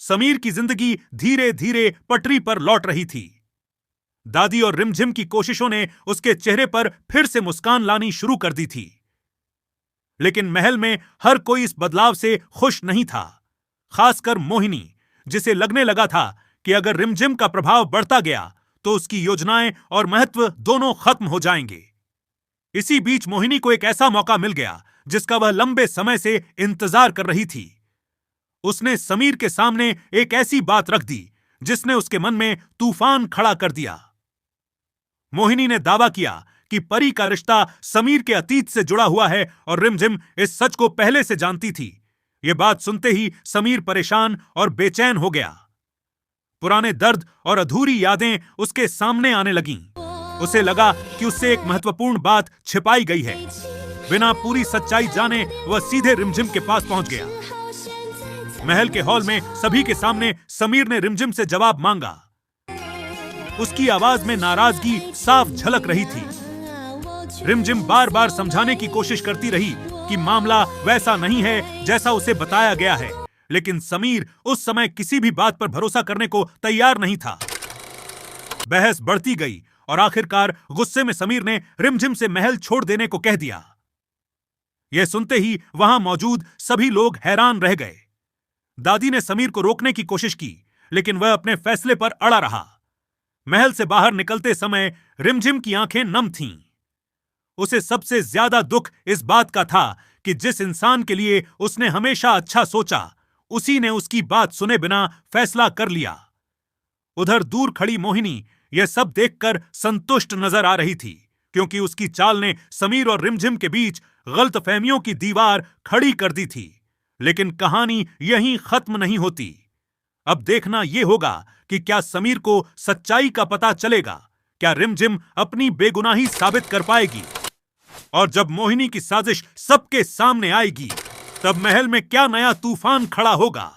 समीर की जिंदगी धीरे धीरे पटरी पर लौट रही थी। दादी और रिमझिम की कोशिशों ने उसके चेहरे पर फिर से मुस्कान लानी शुरू कर दी थी। लेकिन महल में हर कोई इस बदलाव से खुश नहीं था, खासकर मोहिनी, जिसे लगने लगा था कि अगर रिमझिम का प्रभाव बढ़ता गया तो उसकी योजनाएं और महत्व दोनों खत्म हो जाएंगे। इसी बीच मोहिनी को एक ऐसा मौका मिल गया जिसका वह लंबे समय से इंतजार कर रही थी। उसने समीर के सामने एक ऐसी बात रख दी जिसने उसके मन में तूफान खड़ा कर दिया। मोहिनी ने दावा किया कि परी का रिश्ता समीर के अतीत से जुड़ा हुआ है और रिमझिम इस सच को पहले से जानती थी। यह बात सुनते ही समीर परेशान और बेचैन हो गया। पुराने दर्द और अधूरी यादें उसके सामने आने लगीं। उसे लगा कि उससे एक महत्वपूर्ण बात छिपाई गई है। बिना पूरी सच्चाई जाने वह सीधे रिमझिम के पास पहुंच गया। महल के हॉल में सभी के सामने समीर ने रिमझिम से जवाब मांगा। उसकी आवाज में नाराजगी साफ झलक रही थी। रिमझिम बार बार समझाने की कोशिश करती रही कि मामला वैसा नहीं है जैसा उसे बताया गया है, लेकिन समीर उस समय किसी भी बात पर भरोसा करने को तैयार नहीं था। बहस बढ़ती गई और आखिरकार गुस्से में समीर ने रिमझिम से महल छोड़ देने को कह दिया। यह सुनते ही वहां मौजूद सभी लोग हैरान रह गए। दादी ने समीर को रोकने की कोशिश की, लेकिन वह अपने फैसले पर अड़ा रहा। महल से बाहर निकलते समय रिमझिम की आंखें नम थीं। उसे सबसे ज्यादा दुख इस बात का था कि जिस इंसान के लिए उसने हमेशा अच्छा सोचा, उसी ने उसकी बात सुने बिना फैसला कर लिया। उधर दूर खड़ी मोहिनी यह सब देखकर संतुष्ट नजर आ रही थी, क्योंकि उसकी चाल ने समीर और रिमझिम के बीच गलतफहमियों की दीवार खड़ी कर दी थी। लेकिन कहानी यहीं खत्म नहीं होती। अब देखना यह होगा कि क्या समीर को सच्चाई का पता चलेगा, क्या रिमझिम अपनी बेगुनाही साबित कर पाएगी, और जब मोहिनी की साजिश सबके सामने आएगी, तब महल में क्या नया तूफान खड़ा होगा।